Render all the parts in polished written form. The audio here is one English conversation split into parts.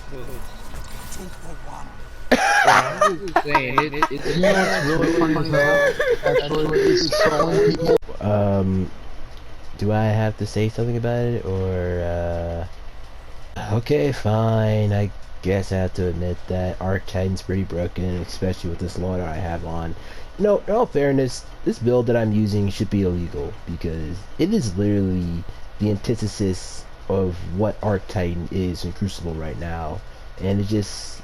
Two for one. Yeah, I'm just saying, You know what's really funny as hell? Actually, is trolling people. Do I have to say something about it, or, okay, fine, I guess I have to admit that Arc Titan's pretty broken, especially with this loader I have on. You know, in all fairness, this build that I'm using should be illegal, because it is literally the antithesis of what Arc Titan is in Crucible right now, and it just,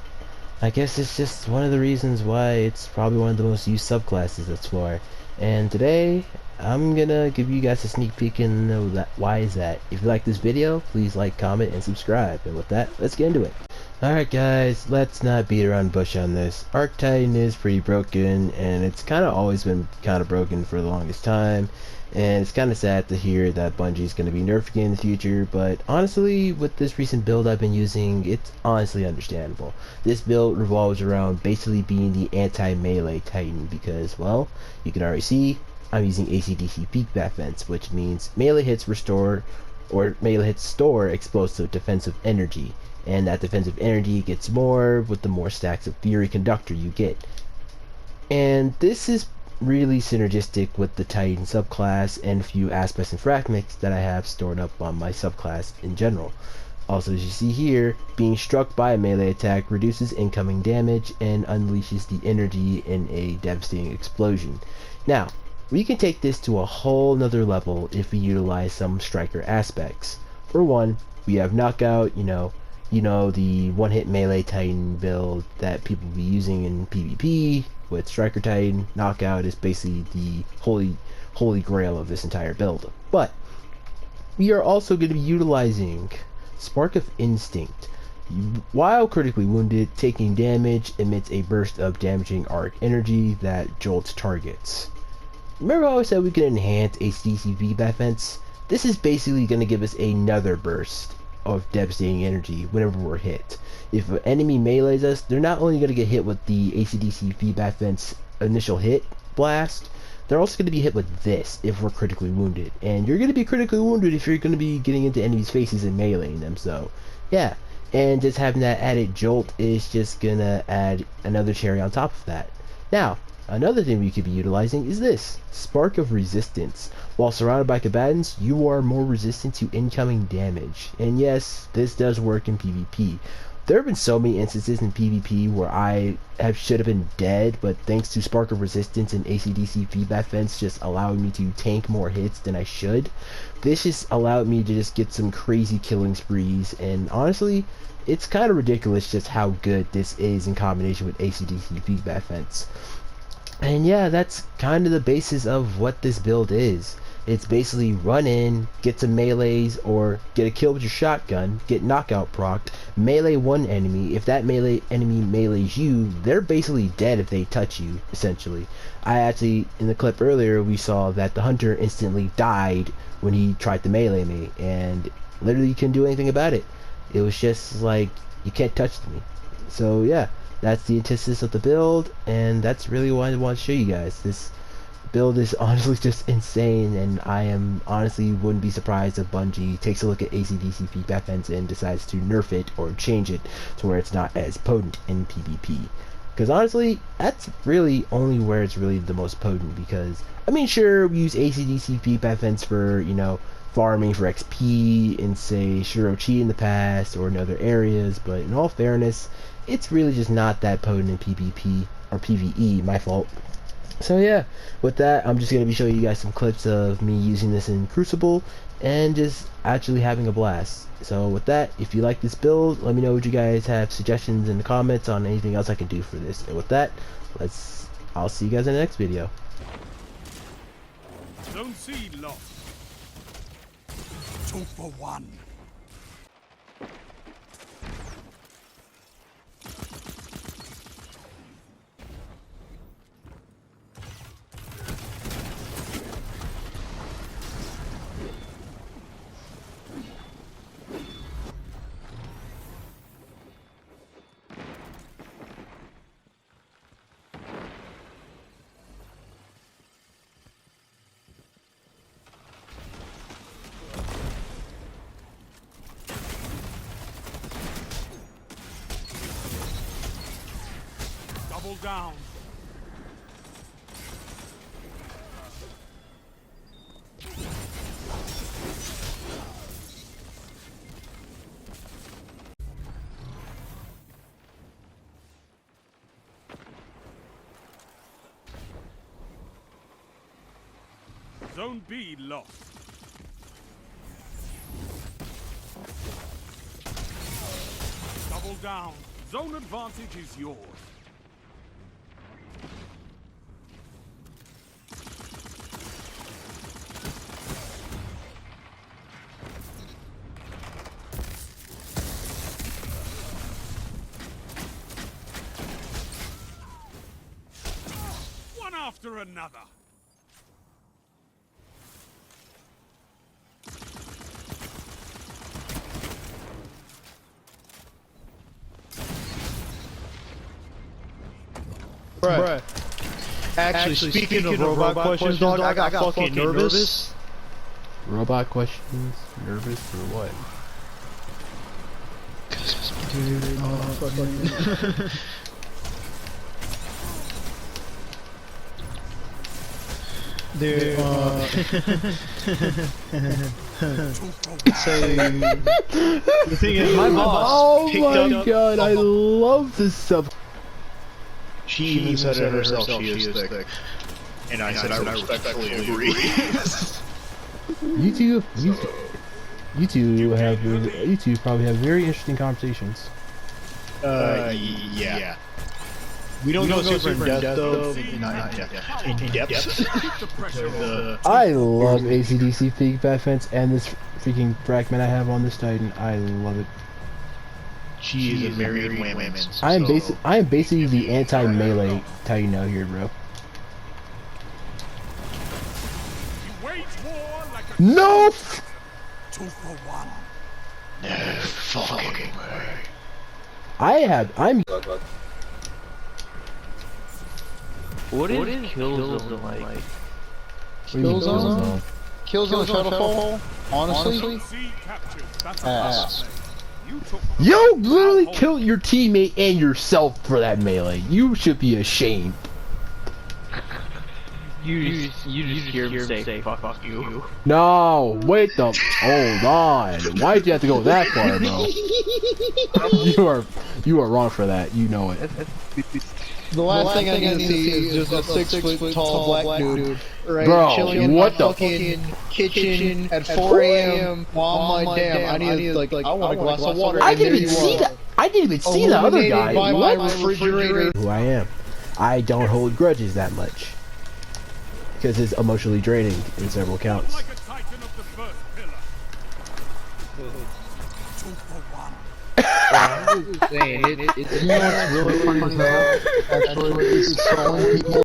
I guess it's just one of the reasons why it's probably one of the most used subclasses thus far. And today, I'm gonna give you guys a sneak peek and know that why is that. If you like this video, please like, comment, and subscribe. And with that, let's get into it. Alright guys, let's not beat around the bush on this. Arc Titan is pretty broken, and it's kind of always been kind of broken for the longest time. And it's kind of sad to hear that Bungie's going to be nerfing it in the future, but honestly, with this recent build I've been using, it's honestly understandable. This build revolves around basically being the anti-melee Titan because, well, you can already see, I'm using ACDC peak defense, which means melee hits restore, or melee hits store explosive defensive energy, and that defensive energy gets more with the more stacks of Fury Conductor you get. And this is really synergistic with the Titan subclass and a few aspects and fragments that I have stored up on my subclass in general. Also, as you see here, being struck by a melee attack reduces incoming damage and unleashes the energy in a devastating explosion. Now, we can take this to a whole nother level if we utilize some striker aspects. For one, we have knockout, you know, the one-hit melee Titan build that people be using in PvP with Striker Titan. Knockout is basically the holy grail of this entire build. But we are also going to be utilizing Spark of Instinct. While critically wounded, taking damage emits a burst of damaging arc energy that jolts targets. Remember how I said we can enhance HDCV defense? This is basically going to give us another burst of devastating energy whenever we're hit. If an enemy melees us, they're not only going to get hit with the ACDC feedback fence initial hit blast, they're also going to be hit with this if we're critically wounded. And you're going to be critically wounded if you're going to be getting into enemies' faces and meleeing them, so yeah. And just having that added jolt is just going to add another cherry on top of that. Now, another thing we could be utilizing is this, Spark of Resistance. While surrounded by combatants, you are more resistant to incoming damage. And yes, this does work in PvP. There have been so many instances in PvP where I should have been dead, but thanks to Spark of Resistance and ACDC feedback fence just allowing me to tank more hits than I should, this just allowed me to just get some crazy killing sprees, and honestly, it's kind of ridiculous just how good this is in combination with ACDC feedback fence. And yeah, that's kind of the basis of what this build is. It's basically run in, get some melees, or get a kill with your shotgun, get knockout procced, melee one enemy. If that melee enemy melees you, they're basically dead if they touch you, essentially. I actually, in the clip earlier, we saw that the hunter instantly died when he tried to melee me, and literally you couldn't do anything about it. It was just like, you can't touch me. So yeah, that's the antithesis of the build, and that's really what I want to show you guys. This build is honestly just insane, and I am honestly wouldn't be surprised if Bungie takes a look at ACDC feedback fence and decides to nerf it or change it to where it's not as potent in PvP. Because honestly, that's really only where it's really the most potent, because, I mean, sure, we use ACDC feedback fence for, you know, farming for XP in, say, Shirochi in the past or in other areas, but in all fairness, it's really just not that potent in PvP, or PvE, my fault. So yeah, with that, I'm just going to be showing you guys some clips of me using this in Crucible, and just actually having a blast. So with that, if you like this build, let me know what you guys have suggestions in the comments on anything else I can do for this. And with that, I'll see you guys in the next video. Zone C lost. Two for one. Double down. Zone B lost. Double down. Zone advantage is yours. One after another. Bruh. Actually, speaking of robot questions, dog, I got fucking nervous. Robot questions? Nervous for what? Dude, the thing is, my boss Oh picked my up. god, I love this sub. She even said it herself, she is thick. And I said, I respectfully agree. You two probably have very interesting conversations. Yeah. We don't go super in depth though. Not in depth. Keep the pressure on. I love ACDC Peak Bat Fence and this freaking fragment I have on this Titan. I love it. She is a myriad women. I am basically the anti-melee Titan out here, bro. You wage war like a No! 2 for 1. No fucking way. I'm What is Killzone like? Killzone? Killzone Shadowfall? Honestly? C captured. That's a Ass. plus. You took You literally killed your teammate and yourself for that melee. You should be ashamed. You just hear him say fuck you. No, wait the hold on. Why'd you have to go that far, bro? You are wrong for that. You know it. The last thing I need to see is just a 6-foot tall black dude, right? Bro, Chilling in what my the fucking kitchen at 4 a.m. while my damn, I need like I want a glass of water. I didn't even see that. I didn't even see the other guy. By What? my refrigerator. Who I am. I don't hold grudges that much. Because it's emotionally draining in several counts. like a titan of the first pillar. 2 for 1. I'm just saying, it's You know what's really funny as hell? Actually, is trolling people.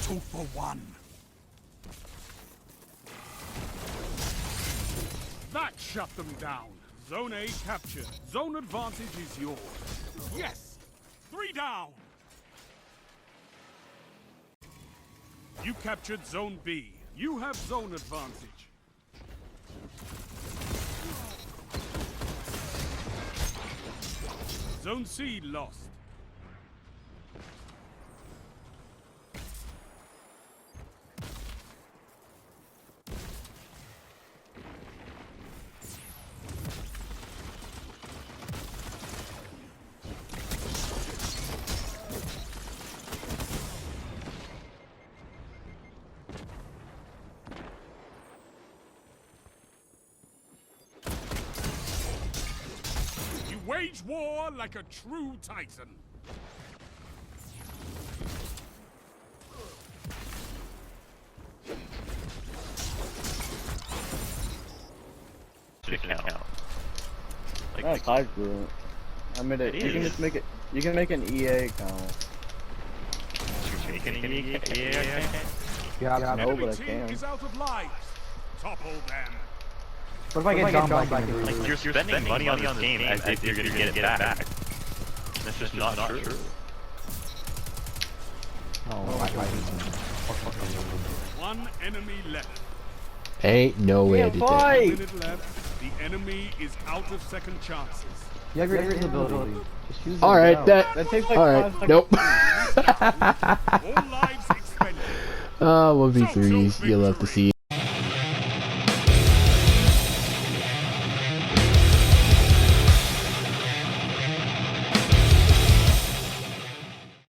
Two for 1. That shut them down. Zone A captured. Zone advantage is yours. Yes! 3 down! You captured Zone B. You have zone advantage. Zone C lost. You wage war like a true titan. Like I do. I mean, you can just make it. You can make an EA account. Yeah, I know, Enemy but I team can. is out of lives. Topple them. What if I get down back in the Like, you're spending money on this game as if you're gonna get it back. That's just not true. One enemy left. Ain't no way I did that. 1 minute left. The enemy is out of second chances. You have your invisibility. Just use it. Alright, Go. that takes like alright, 5 seconds. nope. All lives expended. Oh, 1v3s, you love to see it.